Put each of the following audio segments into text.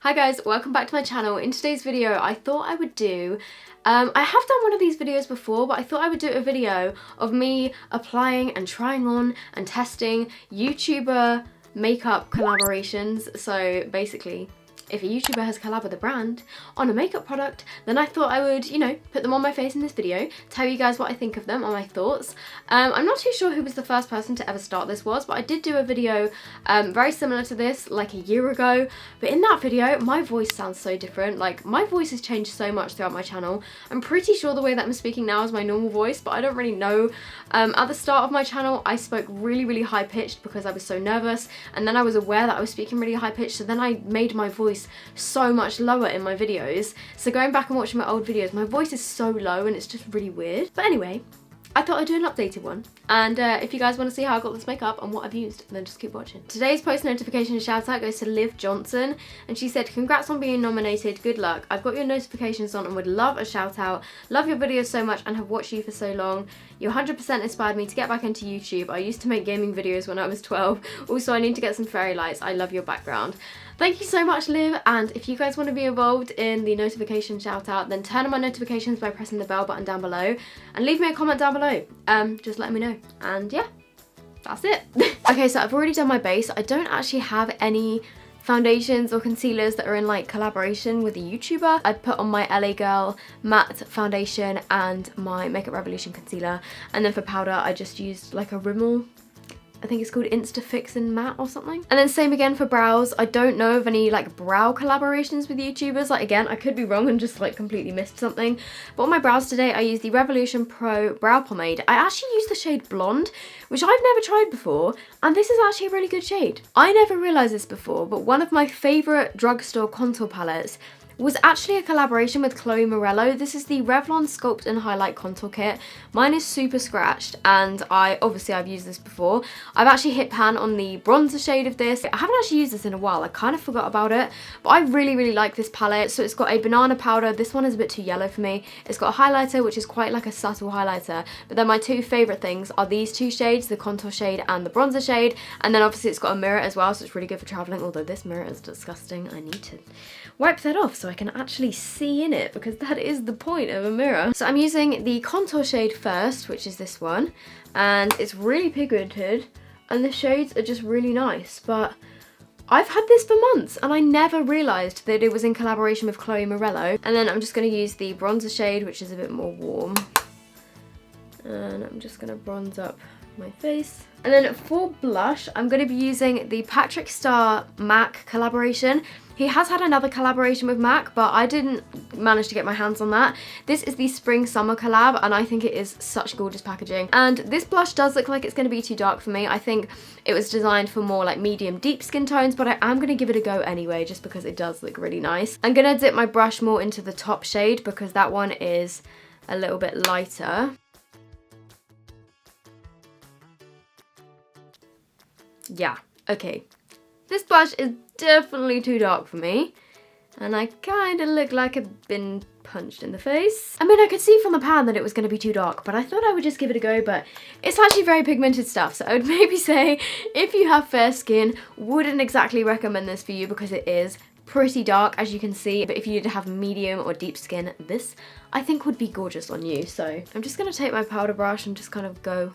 Hi guys, welcome back to my channel. In today's video I thought I would do, I have done one of these videos before, but I thought I would do a video of me applying and trying on and testing YouTuber makeup collaborations. So basically, if a YouTuber has collabed with a brand on a makeup product, then I thought I would, you know, put them on my face in this video, tell you guys what I think of them, or my thoughts. I'm not too sure who was the first person to ever start this was, but I did do a video very similar to this like a year ago. But in that video, my voice sounds so different. Like, my voice has changed so much throughout my channel. I'm pretty sure the way that I'm speaking now is my normal voice, but I don't really know. At the start of my channel, I spoke really high-pitched because I was so nervous, and then I was aware that I was speaking really high-pitched, so then I made my voice so much lower in my videos. So going back and watching my old videos, my voice is so low and it's just really weird. But anyway, I thought I'd do an updated one. And if you guys want to see how I got this makeup and what I've used, then just keep watching. Today's post notification shout out goes to Liv Johnson, and she said, "Congrats on being nominated, good luck. I've got your notifications on and would love a shout out. Love your videos so much and have watched you for so long. You 100% inspired me to get back into YouTube. I used to make gaming videos when I was 12. Also, I need to get some fairy lights. I love your background." Thank you so much, Liv, and if you guys want to be involved in the notification shout out, then turn on my notifications by pressing the bell button down below and leave me a comment down below. Just let me know. And yeah, that's it. Okay, so I've already done my base. I don't actually have any foundations or concealers that are in like collaboration with a YouTuber. I put on my LA Girl matte foundation and my Makeup Revolution concealer, and then for powder I just used like a Rimmel, I think it's called Instafix and Matte or something. And then same again for brows. I don't know of any like brow collaborations with YouTubers. Like, again, I could be wrong and just like completely missed something. But on my brows today, I used the Revolution Pro Brow Pomade. I actually used the shade Blonde, which I've never tried before. And this is actually a really good shade. I never realized this before, but one of my favorite drugstore contour palettes was actually a collaboration with Chloe Morello. This is the Revlon Sculpt and Highlight Contour Kit. Mine is super scratched, and I've used this before. I've actually hit pan on the bronzer shade of this. I haven't actually used this in a while. I kind of forgot about it, but I really like this palette. So it's got a banana powder. This one is a bit too yellow for me. It's got a highlighter, which is quite like a subtle highlighter. But then my two favorite things are these two shades, the contour shade and the bronzer shade. And then obviously it's got a mirror as well, so it's really good for traveling. Although this mirror is disgusting. I need to wipe that off so I can actually see in it, because that is the point of a mirror. So I'm using the contour shade first, which is this one, and it's really pigmented and the shades are just really nice. But I've had this for months and I never realised that it was in collaboration with Chloe Morello. And then I'm just going to use the bronzer shade, which is a bit more warm, and I'm just going to bronze up my face. And then for blush, I'm going to be using the Patrick Star MAC collaboration. He has had another collaboration with MAC, but I didn't manage to get my hands on that. This is the Spring Summer collab, and I think it is such gorgeous packaging. And this blush does look like it's going to be too dark for me. I think it was designed for more like medium deep skin tones, but I am going to give it a go anyway, just because it does look really nice. I'm going to dip my brush more into the top shade because that one is a little bit lighter. Yeah, okay. This blush is definitely too dark for me, and I kind of look like I've been punched in the face. I mean, I could see from the pan that it was going to be too dark, but I thought I would just give it a go. But it's actually very pigmented stuff, so I would maybe say if you have fair skin, wouldn't exactly recommend this for you because it is pretty dark, as you can see. But if you did have medium or deep skin, this I think would be gorgeous on you. So I'm just going to take my powder brush and just kind of go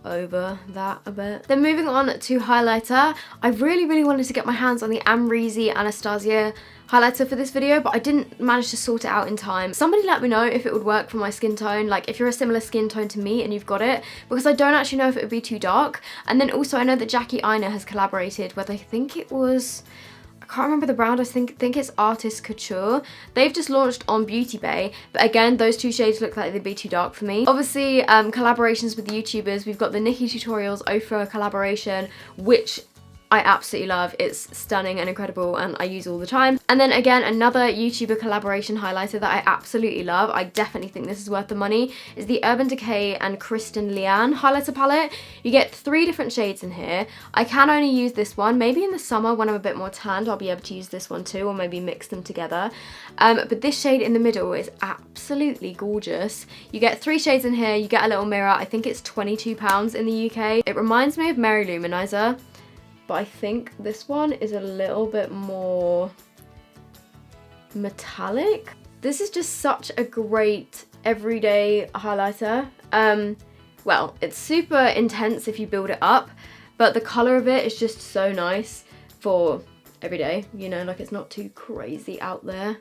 over that a bit. Then moving on to highlighter, I really wanted to get my hands on the Amrezy Anastasia highlighter for this video, but I didn't manage to sort it out in time. Somebody let me know if it would work for my skin tone, like if you're a similar skin tone to me and you've got it, because I don't actually know if it would be too dark. And then also I know that Jackie Aina has collaborated with, I think it was, I can't remember the brand, I think it's Artist Couture. They've just launched on Beauty Bay, but again, those two shades look like they'd be too dark for me. Obviously, collaborations with YouTubers, we've got the Nikki Tutorials Ofra collaboration, which I absolutely love. It's stunning and incredible, and I use all the time. And then again, another YouTuber collaboration highlighter that I absolutely love, I definitely think this is worth the money, is the Urban Decay and Kristen Lian highlighter palette. You get 3 different shades in here. I can only use this one. Maybe in the summer when I'm a bit more tanned, I'll be able to use this one too, or maybe mix them together. But this shade in the middle is absolutely gorgeous. You get 3 shades in here, you get a little mirror. I think it's £22 in the UK. It reminds me of Mary Luminizer, but I think this one is a little bit more metallic. This is just such a great everyday highlighter. Well, it's super intense if you build it up, but the colour of it is just so nice for every day, you know, like it's not too crazy out there.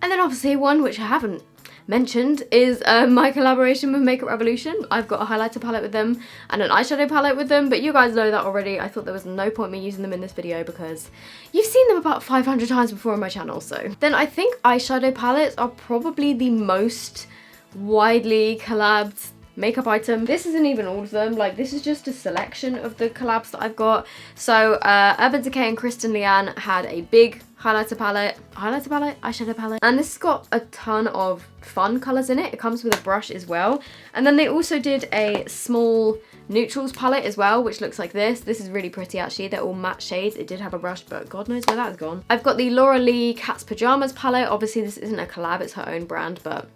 And then obviously one which I haven't mentioned is my collaboration with Makeup Revolution. I've got a highlighter palette with them and an eyeshadow palette with them, but you guys know that already. I thought there was no point me using them in this video because you've seen them about 500 times before on my channel. So then I think eyeshadow palettes are probably the most widely collabed makeup item. This isn't even all of them, like this is just a selection of the collabs that I've got. So Urban Decay and Kristen Leanne had a big eyeshadow palette, and this has got a ton of fun colours in it. It comes with a brush as well, and then they also did a small neutrals palette as well, which looks like this. This is really pretty actually. They're all matte shades. It did have a brush, but God knows where that's gone. I've got the Laura Lee Cat's Pajamas palette. Obviously this isn't a collab, it's her own brand, but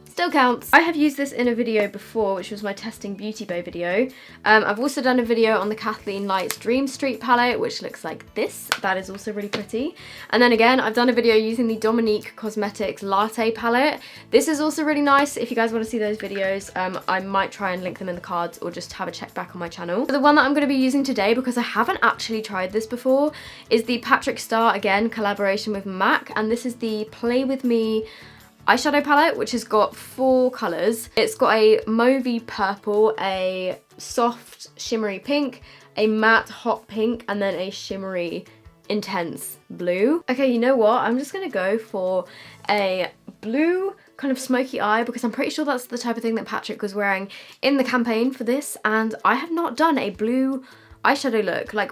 still counts. I have used this in a video before, which was my testing Beauty Bay video. I've also done a video on the Kathleen Lights Dream Street palette, which looks like this. That is also really pretty. And then again, I've done a video using the Dominique Cosmetics Latte palette. This is also really nice. If you guys want to see those videos, I might try and link them in the cards or just have a check back on my channel. But the one that I'm going to be using today, because I haven't actually tried this before, is the Patrick Star, again, collaboration with MAC. And this is the Play With Me eyeshadow palette, which has got 4 colours. It's got a mauvey purple, a soft shimmery pink, a matte hot pink, and then a shimmery intense blue. Okay, you know what? I'm just gonna go for a blue kind of smoky eye because I'm pretty sure that's the type of thing that Patrick was wearing in the campaign for this, and I have not done a blue eyeshadow look, like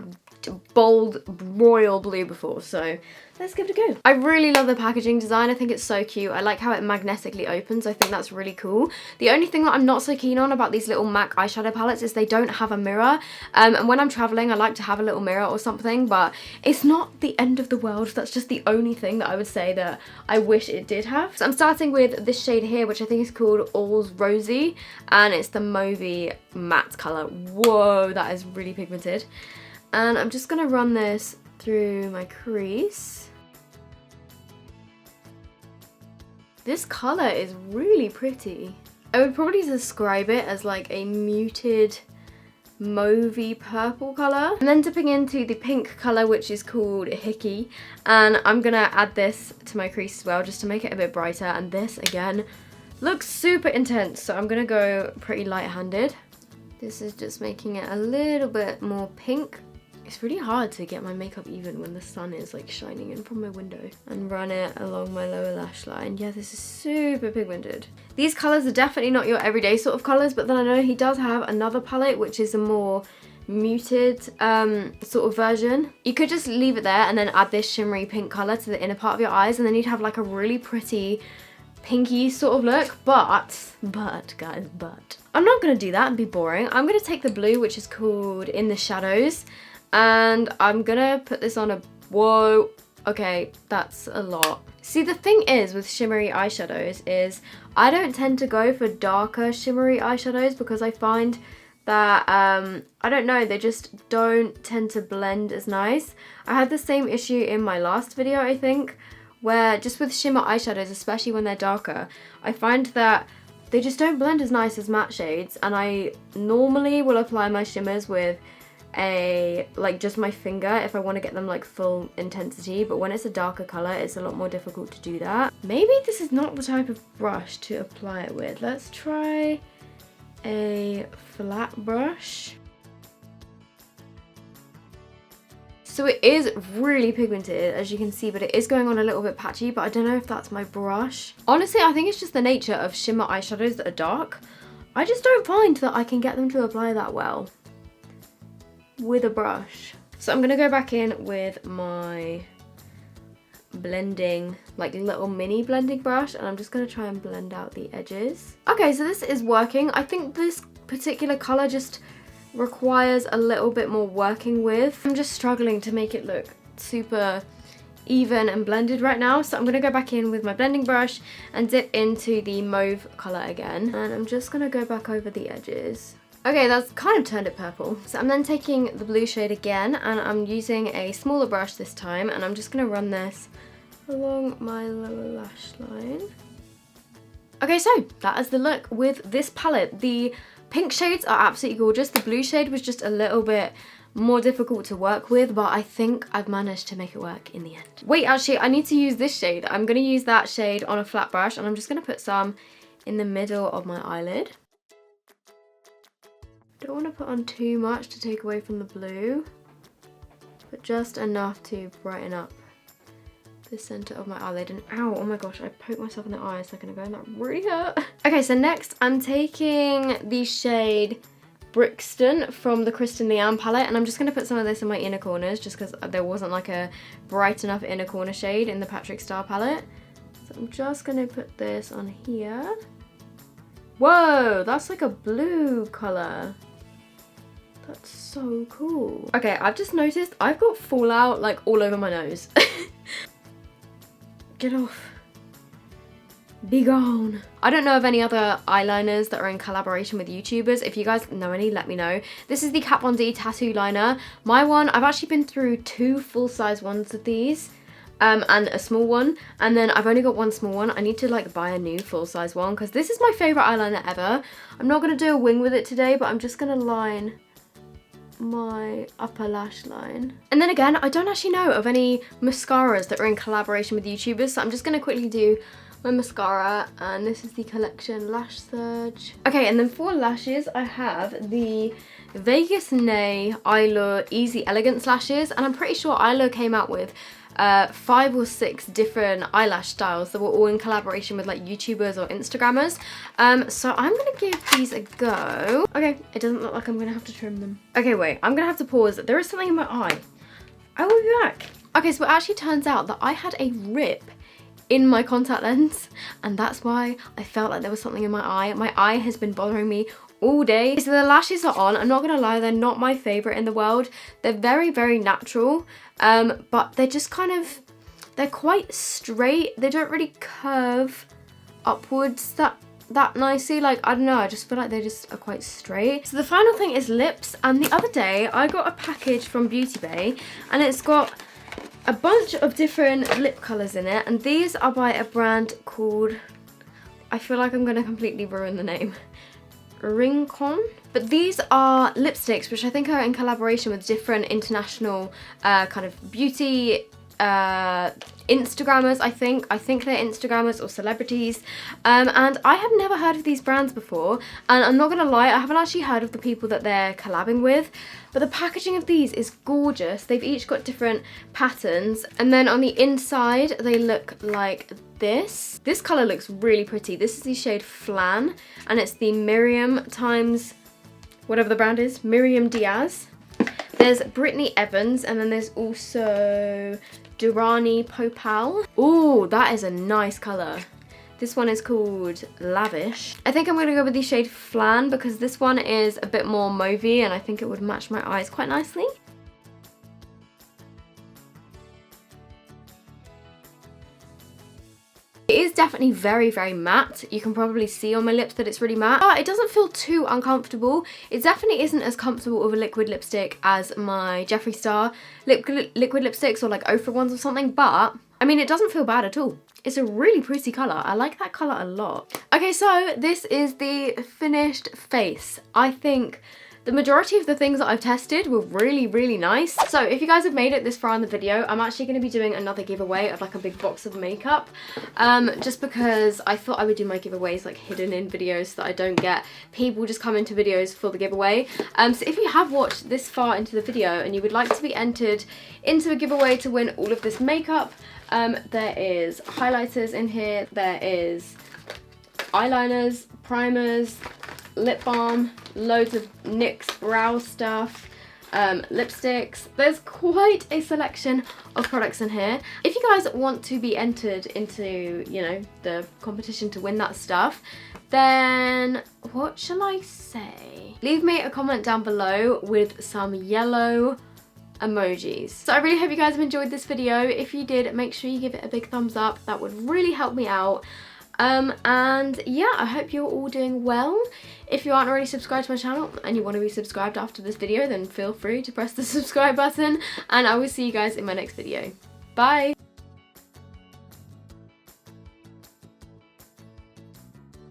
bold royal blue, before, so let's give it a go. I really love the packaging design. I think it's so cute. I like how it magnetically opens. I think that's really cool. The only thing that I'm not so keen on about these little MAC eyeshadow palettes is they don't have a mirror, and when I'm traveling I like to have a little mirror or something, but it's not the end of the world. That's just the only thing that I would say that I wish it did have. So I'm starting with this shade here, which I think is called All's Rosy, and it's the mauvey matte colour. Whoa, that is really pigmented. And I'm just gonna run this through my crease. This colour is really pretty. I would probably describe it as like a muted mauvey purple colour. And then dipping into the pink colour, which is called Hickey, and I'm gonna add this to my crease as well just to make it a bit brighter. And this again looks super intense, so I'm gonna go pretty light-handed. This is just making it a little bit more pink. It's really hard to get my makeup even when the sun is like shining in from my window. And run it along my lower lash line. Yeah, this is super pigmented. These colours are definitely not your everyday sort of colours, but then I know he does have another palette which is a more muted sort of version. You could just leave it there and then add this shimmery pink colour to the inner part of your eyes, and then you'd have like a really pretty pinky sort of look. But guys, I'm not gonna do that and be boring. I'm gonna take the blue, which is called In the Shadows, and I'm gonna put this on a, whoa, okay, that's a lot. See, the thing is with shimmery eyeshadows is I don't tend to go for darker shimmery eyeshadows because I find that, I don't know, they just don't tend to blend as nice. I had the same issue in my last video, I think, where just with shimmer eyeshadows, especially when they're darker, I find that they just don't blend as nice as matte shades, and I normally will apply my shimmers with like just my finger if I want to get them like full intensity, but when it's a darker colour it's a lot more difficult to do that. Maybe this is not the type of brush to apply it with. Let's try a flat brush. So it is really pigmented, as you can see, but it is going on a little bit patchy, but I don't know if that's my brush. Honestly, I think it's just the nature of shimmer eyeshadows that are dark. I just don't find that I can get them to apply that well with a brush. So I'm gonna go back in with my blending, like little mini blending brush, and I'm just gonna try and blend out the edges. Okay, so this is working. I think this particular color just requires a little bit more working with. I'm just struggling to make it look super even and blended right now. So I'm going to go back in with my blending brush and dip into the mauve colour again. And I'm just going to go back over the edges. Okay, that's kind of turned it purple. So I'm then taking the blue shade again, and I'm using a smaller brush this time, and I'm just going to run this along my lower lash line. Okay, so that is the look with this palette. The pink shades are absolutely gorgeous. The blue shade was just a little bit more difficult to work with, but I think I've managed to make it work in the end. Wait, actually, I need to use this shade. I'm going to use that shade on a flat brush, and I'm just going to put some in the middle of my eyelid. Don't want to put on too much to take away from the blue, but just enough to brighten up the center of my eyelid. And ow, oh my gosh, I poked myself in the eye a second ago and that really hurt. Okay, so next I'm taking the shade Brixton from the Kristen Leanne palette, and I'm just going to put some of this in my inner corners just because there wasn't like a bright enough inner corner shade in the Patrick Star palette. So I'm just going to put this on here. Whoa, that's like a blue colour. That's so cool. Okay, I've just noticed I've got fallout like all over my nose. Get off. Be gone. I don't know of any other eyeliners that are in collaboration with YouTubers. If you guys know any, let me know. This is the Kat Von D tattoo liner. My one, I've actually been through 2 full-size ones of these. And a small one, and then I've only got 1 small one. I need to like buy a new full-size one because this is my favourite eyeliner ever. I'm not going to do a wing with it today, but I'm just going to line my upper lash line. And then again, I don't actually know of any mascaras that are in collaboration with YouTubers, so I'm just going to quickly do my mascara, and this is the Collection Lash Surge. Okay, and then for lashes, I have the Vegas Nay Eyelure Easy Elegance lashes, and I'm pretty sure Eyelure came out with 5 or 6 different eyelash styles that were all in collaboration with like YouTubers or Instagrammers. So I'm gonna give these a go. Okay, it doesn't look like I'm gonna have to trim them. Okay, wait, I'm gonna have to pause. There is something in my eye. I will be back. Okay, so it actually turns out that I had a rip in my contact lens, and that's why I felt like there was something in my eye. My eye has been bothering me all day. So the lashes are on. I'm not gonna lie, they're not my favorite in the world. They're very, very natural, but they're just kind of, they're quite straight. They don't really curve upwards that nicely. Like, I don't know, I just feel like they just are quite straight. So the final thing is lips, and the other day I got a package from Beauty Bay, and it's got a bunch of different lip colours in it, and these are by a brand called, I feel like I'm gonna completely ruin the name, Rincon. But these are lipsticks which I think are in collaboration with different international kind of beauty Instagrammers. I think they're Instagrammers or celebrities, and I have never heard of these brands before, and I'm not gonna lie, I haven't actually heard of the people that they're collabing with, but the packaging of these is gorgeous. They've each got different patterns, and then on the inside they look like this. This colour looks really pretty. This is the shade Flan, and it's the Miriam times whatever the brand is, Miriam Diaz. There's Brittany Evans, and then there's also Durrani Popal. Oh, that is a nice colour. This one is called Lavish. I think I'm going to go with the shade Flan because this one is a bit more mauvey, and I think it would match my eyes quite nicely. It is definitely very, very matte. You can probably see on my lips that it's really matte, but it doesn't feel too uncomfortable. It definitely isn't as comfortable with a liquid lipstick as my Jeffree Star liquid lipsticks or like Ofra ones or something, but I mean, it doesn't feel bad at all. It's a really pretty colour. I like that colour a lot. Okay, so this is the finished face. I think the majority of the things that I've tested were really, really nice. So if you guys have made it this far in the video, I'm actually going to be doing another giveaway of like a big box of makeup. Just because I thought I would do my giveaways like hidden in videos so that I don't get people just come into videos for the giveaway. So if you have watched this far into the video and you would like to be entered into a giveaway to win all of this makeup, there is highlighters in here, there is eyeliners, primers, lip balm, loads of NYX brow stuff, lipsticks. There's quite a selection of products in here. If you guys want to be entered into, you know, the competition to win that stuff, then what shall I say? Leave me a comment down below with some yellow emojis. So I really hope you guys have enjoyed this video. If you did, make sure you give it a big thumbs up. That would really help me out. And yeah, I hope you're all doing well. If you aren't already subscribed to my channel and you want to be subscribed after this video, then feel free to press the subscribe button, and I will see you guys in my next video. Bye!